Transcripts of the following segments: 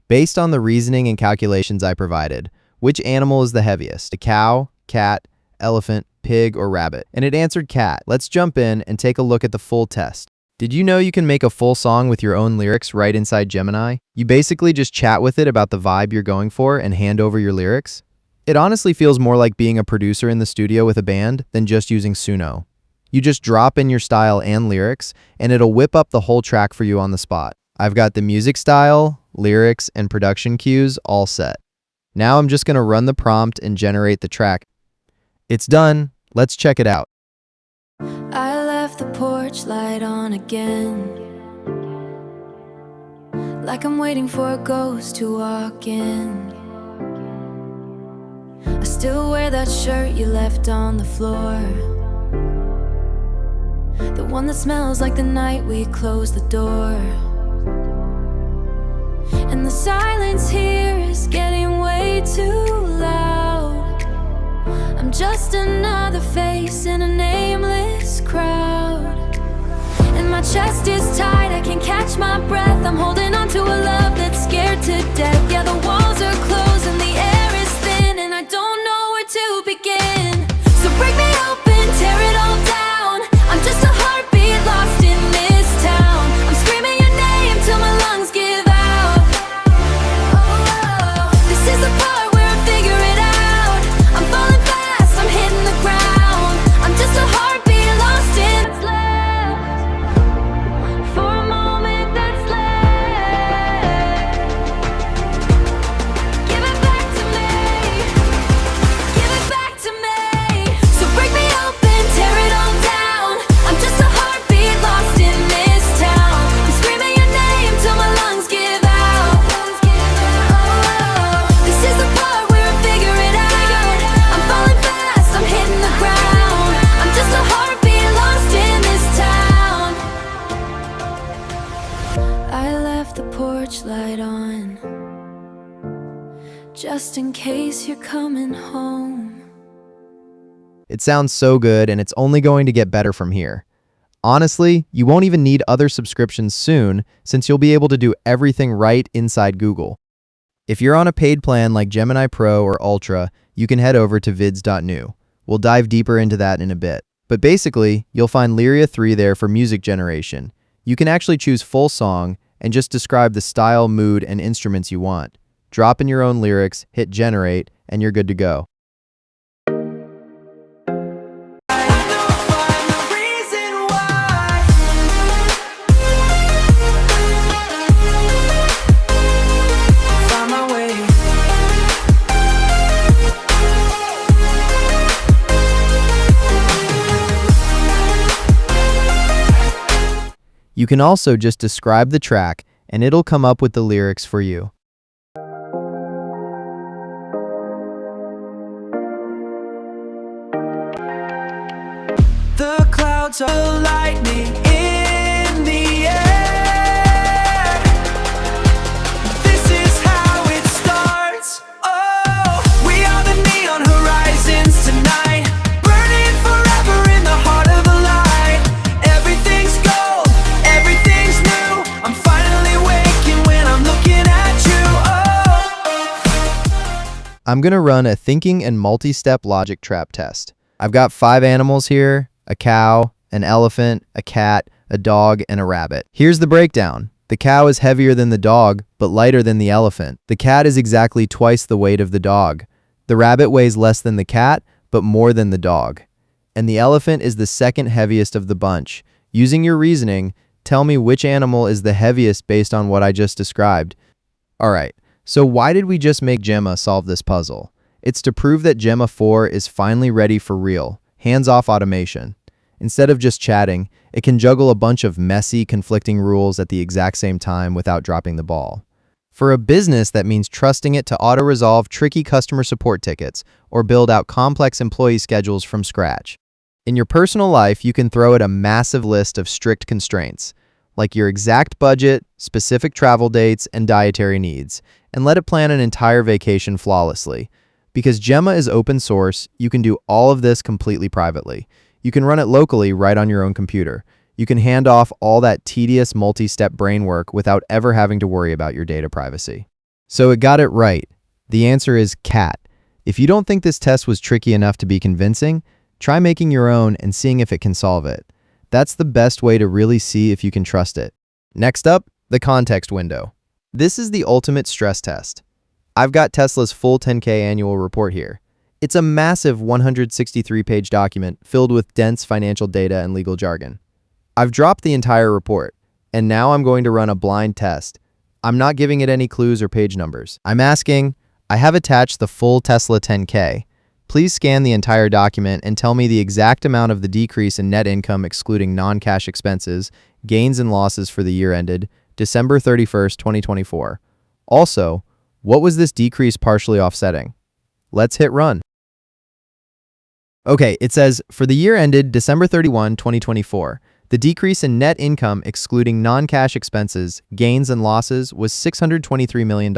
Based on the reasoning and calculations I provided, which animal is the heaviest? A cow, cat, elephant, pig, or rabbit? And it answered cat. Let's jump in and take a look at the full test. Did you know you can make a full song with your own lyrics right inside Gemini? You basically just chat with it about the vibe you're going for and hand over your lyrics. It honestly feels more like being a producer in the studio with a band than just using Suno. You just drop in your style and lyrics, and it'll whip up the whole track for you on the spot. I've got the music style, lyrics, and production cues all set. Now I'm just going to run the prompt and generate the track. It's done. Let's check it out. I left the porch light on again, like I'm waiting for a ghost to walk in. I still wear that shirt you left on the floor, the one that smells like the night we closed the door. And the silence here is getting way too loud. I'm just another face in a nameless crowd, and my chest is tight, I can't catch my breath. I'm holding on to a love that's scared to death. Yeah, the walls are closed and the air is thin, and I don't know where to begin. So break me open, tear it all down. I'm just a heartbeat lost in this town. I'm screaming your name till my lungs give out. Oh, this is the part where I figure it out. I'm falling fast, I'm hitting the ground. I'm just a heartbeat lost in what's left. For a moment that's left. Give it back to me. Give it back to me. So break me open, tear it all down. I'm just a heartbeat lost in this town. I'm screaming your name till my lungs give out. Oh, this is the part where I figure it out. I'm falling fast, I'm hitting the ground. I'm just a heartbeat lost in this town. I left the porch light on, just in case you're coming home. It sounds so good, and it's only going to get better from here. Honestly, you won't even need other subscriptions soon, since you'll be able to do everything right inside Google. If you're on a paid plan like Gemini Pro or Ultra, you can head over to vids.new. We'll dive deeper into that in a bit. But basically, you'll find Lyria 3 there for music generation. You can actually choose full song and just describe the style, mood, and instruments you want. Drop in your own lyrics, hit generate, and you're good to go. You can also just describe the track, and it'll come up with the lyrics for you. The clouds are lightning in the air. This is how it starts. Oh, we are the neon horizons tonight, burning forever in the heart of the light. Everything's gold, everything's new. I'm finally waking when I'm looking at you. Oh. I'm going to run a thinking and multi-step logic trap test. I've got 5 animals here: a cow, an elephant, a cat, a dog, and a rabbit. Here's the breakdown. The cow is heavier than the dog, but lighter than the elephant. The cat is exactly twice the weight of the dog. The rabbit weighs less than the cat, but more than the dog. And the elephant is the second heaviest of the bunch. Using your reasoning, tell me which animal is the heaviest based on what I just described. Alright, so why did we just make Gemma solve this puzzle? It's to prove that Gemma 4 is finally ready for real, hands-off automation. Instead of just chatting, it can juggle a bunch of messy, conflicting rules at the exact same time without dropping the ball. For a business, that means trusting it to auto-resolve tricky customer support tickets or build out complex employee schedules from scratch. In your personal life, you can throw it a massive list of strict constraints, like your exact budget, specific travel dates, and dietary needs, and let it plan an entire vacation flawlessly. Because Gemma is open source, you can do all of this completely privately. You can run it locally right on your own computer. You can hand off all that tedious multi-step brain work without ever having to worry about your data privacy. So it got it right. The answer is cat. If you don't think this test was tricky enough to be convincing, try making your own and seeing if it can solve it. That's the best way to really see if you can trust it. Next up, the context window. This is the ultimate stress test. I've got Tesla's full 10K annual report here. It's a massive 163-page document filled with dense financial data and legal jargon. I've dropped the entire report, and now I'm going to run a blind test. I'm not giving it any clues or page numbers. I'm asking, I have attached the full Tesla 10K. Please scan the entire document and tell me the exact amount of the decrease in net income excluding non-cash expenses, gains and losses for the year ended December 31st, 2024. Also, what was this decrease partially offsetting? Let's hit run. Okay, it says, for the year ended December 31, 2024, the decrease in net income excluding non-cash expenses, gains and losses was $623 million.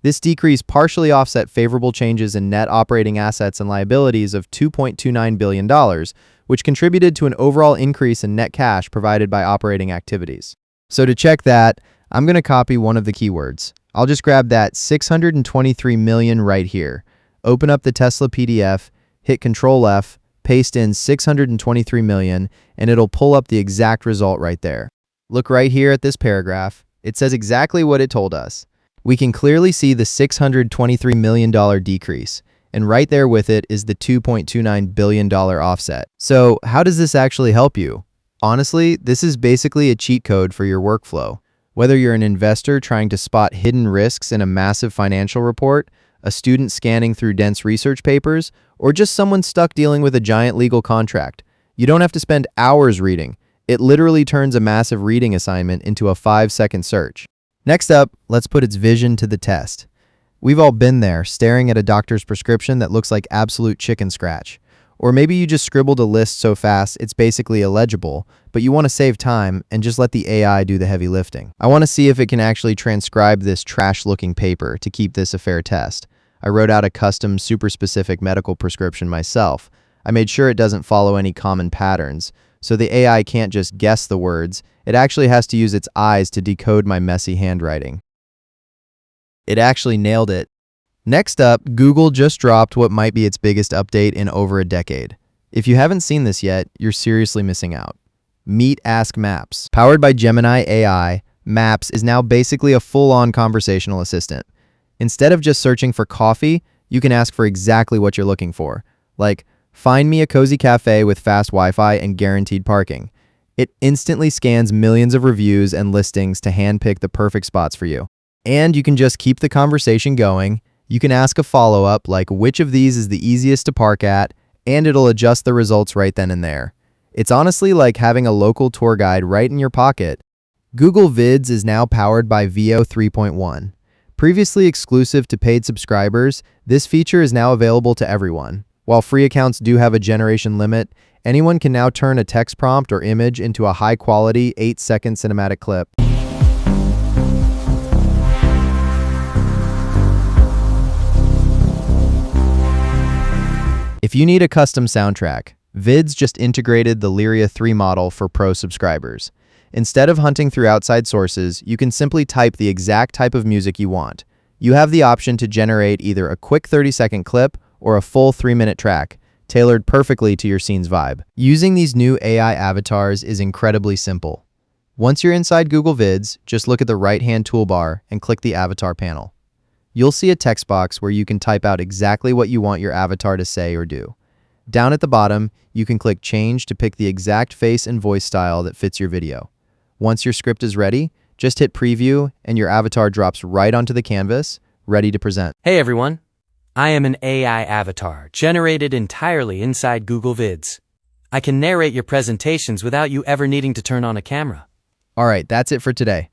This decrease partially offset favorable changes in net operating assets and liabilities of $2.29 billion, which contributed to an overall increase in net cash provided by operating activities. So to check that, I'm going to copy one of the keywords. I'll just grab that 623 million right here. Open up the Tesla PDF, hit Control F, paste in 623 million, and it'll pull up the exact result right there. Look right here at this paragraph. It says exactly what it told us. We can clearly see the $623 million decrease, and right there with it is the $2.29 billion offset. So how does this actually help you? Honestly, this is basically a cheat code for your workflow. Whether you're an investor trying to spot hidden risks in a massive financial report, a student scanning through dense research papers, or just someone stuck dealing with a giant legal contract, you don't have to spend hours reading. It literally turns a massive reading assignment into a 5-second search. Next up, let's put its vision to the test. We've all been there, staring at a doctor's prescription that looks like absolute chicken scratch. Or maybe you just scribbled a list so fast it's basically illegible, but you want to save time and just let the AI do the heavy lifting. I want to see if it can actually transcribe this trash-looking paper to keep this a fair test. I wrote out a custom, super specific medical prescription myself. I made sure it doesn't follow any common patterns, so the AI can't just guess the words, it actually has to use its eyes to decode my messy handwriting. It actually nailed it. Next up, Google just dropped what might be its biggest update in over a decade. If you haven't seen this yet, you're seriously missing out. Meet Ask Maps. Powered by Gemini AI, Maps is now basically a full-on conversational assistant. Instead of just searching for coffee, you can ask for exactly what you're looking for, like, find me a cozy cafe with fast Wi-Fi and guaranteed parking. It instantly scans millions of reviews and listings to handpick the perfect spots for you. And you can just keep the conversation going. You can ask a follow-up like which of these is the easiest to park at, and it'll adjust the results right then and there. It's honestly like having a local tour guide right in your pocket. Google Vids is now powered by VO 3.1. Previously exclusive to paid subscribers, this feature is now available to everyone. While free accounts do have a generation limit, anyone can now turn a text prompt or image into a high-quality 8-second cinematic clip. If you need a custom soundtrack, Vids just integrated the Lyria 3 model for pro subscribers. Instead of hunting through outside sources, you can simply type the exact type of music you want. You have the option to generate either a quick 30-second clip or a full 3-minute track, tailored perfectly to your scene's vibe. Using these new AI avatars is incredibly simple. Once you're inside Google Vids, just look at the right-hand toolbar and click the avatar panel. You'll see a text box where you can type out exactly what you want your avatar to say or do. Down at the bottom, you can click Change to pick the exact face and voice style that fits your video. Once your script is ready, just hit Preview and your avatar drops right onto the canvas, ready to present. Hey everyone, I am an AI avatar generated entirely inside Google Vids. I can narrate your presentations without you ever needing to turn on a camera. All right, that's it for today.